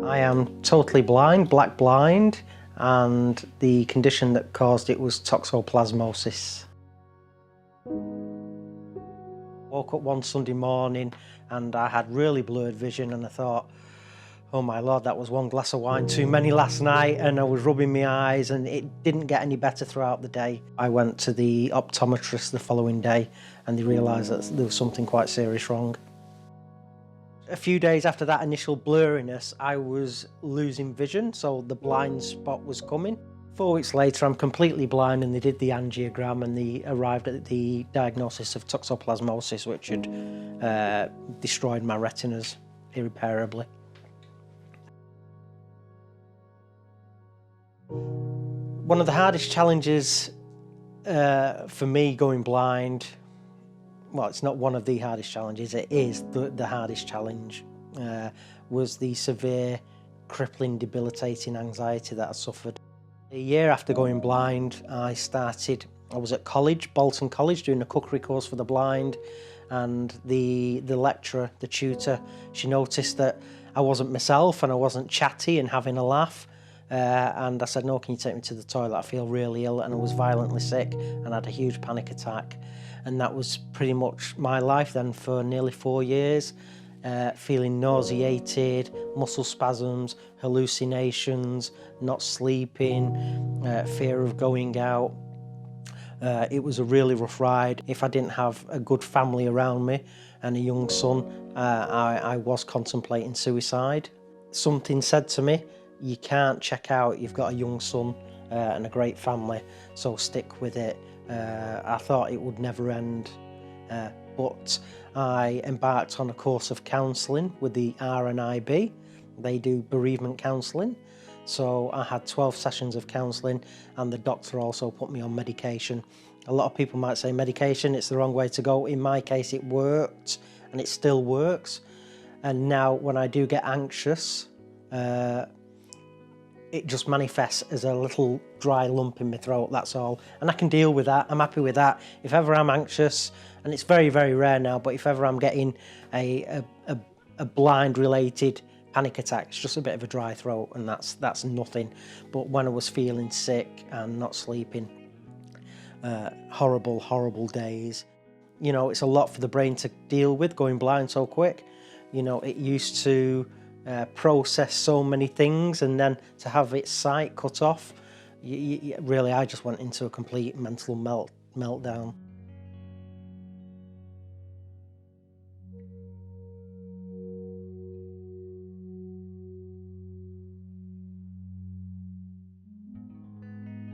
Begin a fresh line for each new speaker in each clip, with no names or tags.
I am totally blind, black blind, and the condition that caused it was toxoplasmosis. Woke up one Sunday morning and I had really blurred vision, and I thought, oh my Lord, that was one glass of wine too many last night, and I was rubbing my eyes and it didn't get any better throughout the day. I went to the optometrist the following day and they realised that there was something quite serious wrong. A few days after that initial blurriness, I was losing vision, so the blind spot was coming. 4 weeks later, I'm completely blind, and they did the angiogram and they arrived at the diagnosis of toxoplasmosis, which had destroyed my retinas irreparably. One of the hardest challenges for me going blind, well, it's not one of the hardest challenges, it is the hardest challenge, was the severe, crippling, debilitating anxiety that I suffered. A year after going blind, I was at college, Bolton College, doing a cookery course for the blind, and the lecturer, the tutor, she noticed that I wasn't myself and I wasn't chatty and having a laugh. And I said, no, can you take me to the toilet? I feel really ill, and I was violently sick and had a huge panic attack. And that was pretty much my life then for nearly 4 years, feeling nauseated, muscle spasms, hallucinations, not sleeping, fear of going out. It was a really rough ride. If I didn't have a good family around me and a young son, I was contemplating suicide. Something said to me, you can't check out, you've got a young son and a great family, so stick with it. I thought it would never end, but I embarked on a course of counselling with the RNIB. They do bereavement counselling, so I had 12 sessions of counselling, and the doctor also put me on medication. A lot of people might say medication, it's the wrong way to go. In my case, it worked, and it still works. And now when I do get anxious, it just manifests as a little dry lump in my throat, that's all. And I can deal with that, I'm happy with that. If ever I'm anxious, and it's very, very rare now, but if ever I'm getting a blind-related panic attack, it's just a bit of a dry throat, and that's nothing. But when I was feeling sick and not sleeping, horrible, horrible days. You know, it's a lot for the brain to deal with, going blind so quick. You know, it used to process so many things, and then to have its sight cut off, really, I just went into a complete mental meltdown.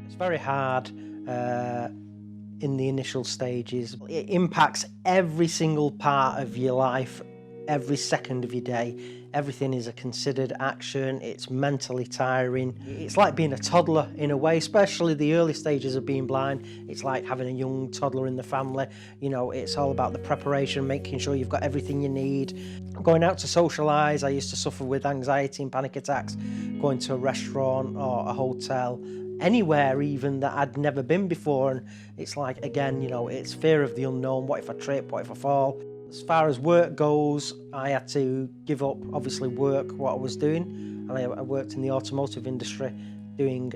It's very hard in the initial stages. It impacts every single part of your life, every second of your day. Everything is a considered action. It's mentally tiring. It's like being a toddler in a way, especially the early stages of being blind. It's like having a young toddler in the family. You know, it's all about the preparation, making sure you've got everything you need. Going out to socialise, I used to suffer with anxiety and panic attacks. Going to a restaurant or a hotel, anywhere even that I'd never been before, and it's like, again, you know, it's fear of the unknown. What if I trip? What if I fall? As far as work goes, I had to give up, obviously, what I was doing, and I worked in the automotive industry doing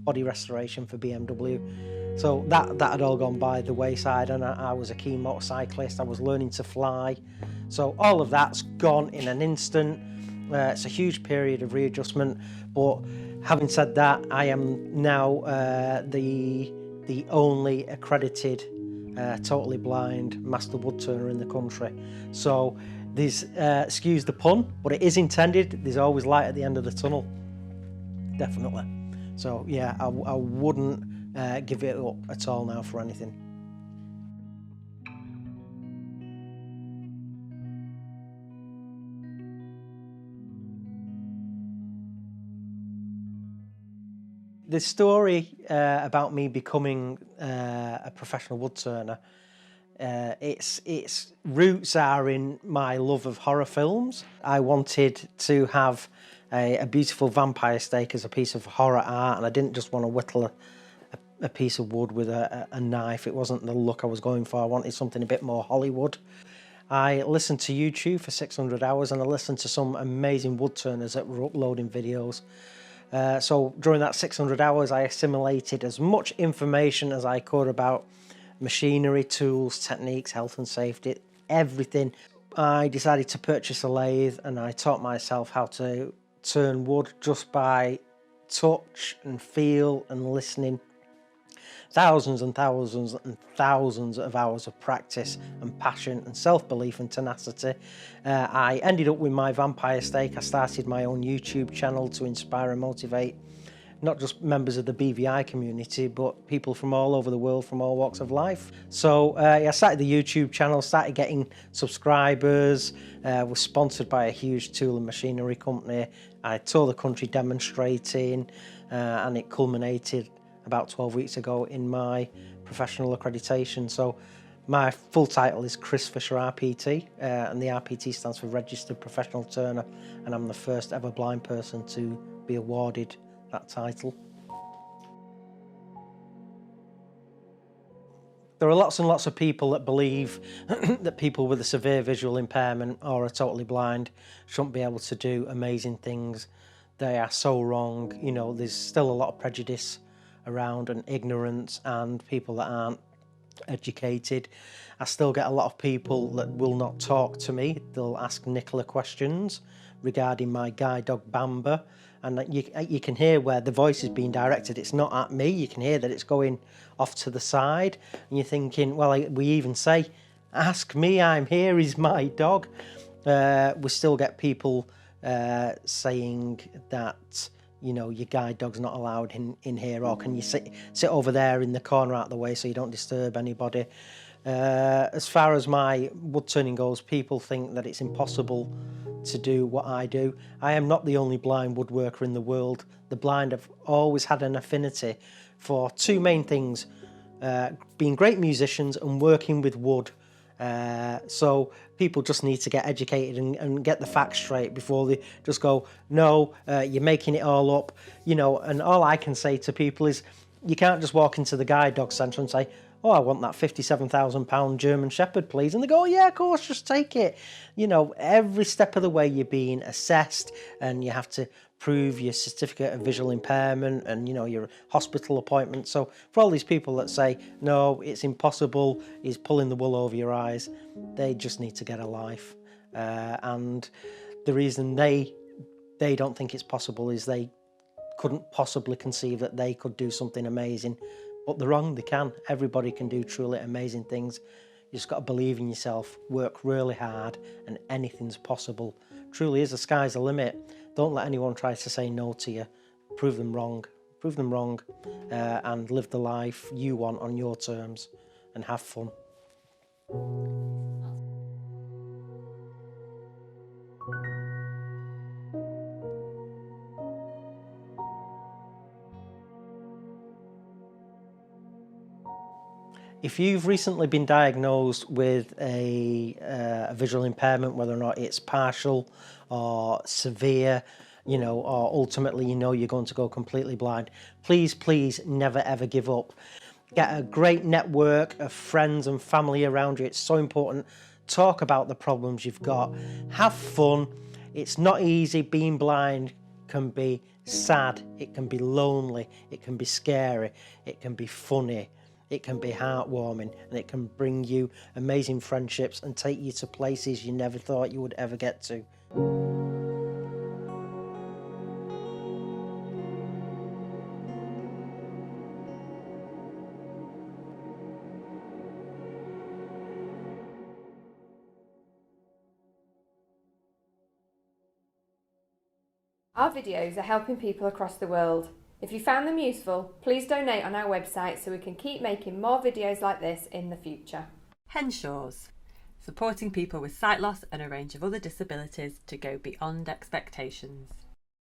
body restoration for BMW. So that had all gone by the wayside, and I was a keen motorcyclist. I was learning to fly. So all of that's gone in an instant. It's a huge period of readjustment, but having said that, I am now the only accredited totally blind master woodturner in the country. So there's, excuse the pun, but it is intended. There's always light at the end of the tunnel, definitely. So yeah, I wouldn't give it up at all now for anything. The story about me becoming a professional woodturner, its roots are in my love of horror films. I wanted to have a beautiful vampire stake as a piece of horror art, and I didn't just want to whittle a piece of wood with a knife. It wasn't the look I was going for. I wanted something a bit more Hollywood. I listened to YouTube for 600 hours, and I listened to some amazing woodturners that were uploading videos. So during that 600 hours, I assimilated as much information as I could about machinery, tools, techniques, health and safety, everything. I decided to purchase a lathe, and I taught myself how to turn wood just by touch and feel and listening. Thousands and thousands and thousands of hours of practice and passion and self-belief and tenacity. I ended up with my vampire stake. I started my own YouTube channel to inspire and motivate not just members of the BVI community, but people from all over the world, from all walks of life. So I started the YouTube channel, started getting subscribers, was sponsored by a huge tool and machinery company. I toured the country demonstrating, and it culminated about 12 weeks ago in my professional accreditation. So my full title is Chris Fisher RPT, and the RPT stands for Registered Professional Turner, and I'm the first ever blind person to be awarded that title. There are lots and lots of people that believe that people with a severe visual impairment or are totally blind shouldn't be able to do amazing things. They are so wrong. You know, there's still a lot of prejudice around and ignorance, and people that aren't educated. I still get a lot of people that will not talk to me. They'll ask Nicola questions regarding my guide dog Bamba, and you can hear where the voice is being directed. It's not at me. You can hear that it's going off to the side, and you're thinking, well, we even say, ask me, I'm here, he's my dog. We still get people saying that, you know, your guide dog's not allowed in here, or can you sit over there in the corner out of the way so you don't disturb anybody. As far as my wood turning goes, people think that it's impossible to do what I do. I am not the only blind woodworker in the world. The blind have always had an affinity for two main things, being great musicians and working with wood. So people just need to get educated and get the facts straight before they just go, no, you're making it all up. You know, and all I can say to people is, you can't just walk into the guide dog centre and say, oh, I want that £57,000 German Shepherd, please. And they go, oh, yeah, of course, just take it. You know, every step of the way you're being assessed, and you have to prove your certificate of visual impairment and, you know, your hospital appointment. So for all these people that say, no, it's impossible, he's pulling the wool over your eyes, they just need to get a life. And the reason they don't think it's possible is they couldn't possibly conceive that they could do something amazing. But they're wrong, they can. Everybody can do truly amazing things. You just got to believe in yourself, work really hard, and anything's possible. Truly is, the sky's the limit. Don't let anyone try to say no to you. Prove them wrong, and live the life you want on your terms, and have fun. If you've recently been diagnosed with a visual impairment, whether or not it's partial or severe, you know, or ultimately, you know, you're going to go completely blind, please never ever give up. Get a great network of friends and family around you. It's so important. Talk about the problems you've got. Have fun. It's not easy. Being blind can be sad. It can be lonely. It can be scary. It can be funny. It can be heartwarming, and it can bring you amazing friendships and take you to places you never thought you would ever get to.
Our videos are helping people across the world. If you found them useful, please donate on our website so we can keep making more videos like this in the future.
Henshaws, supporting people with sight loss and a range of other disabilities to go beyond expectations.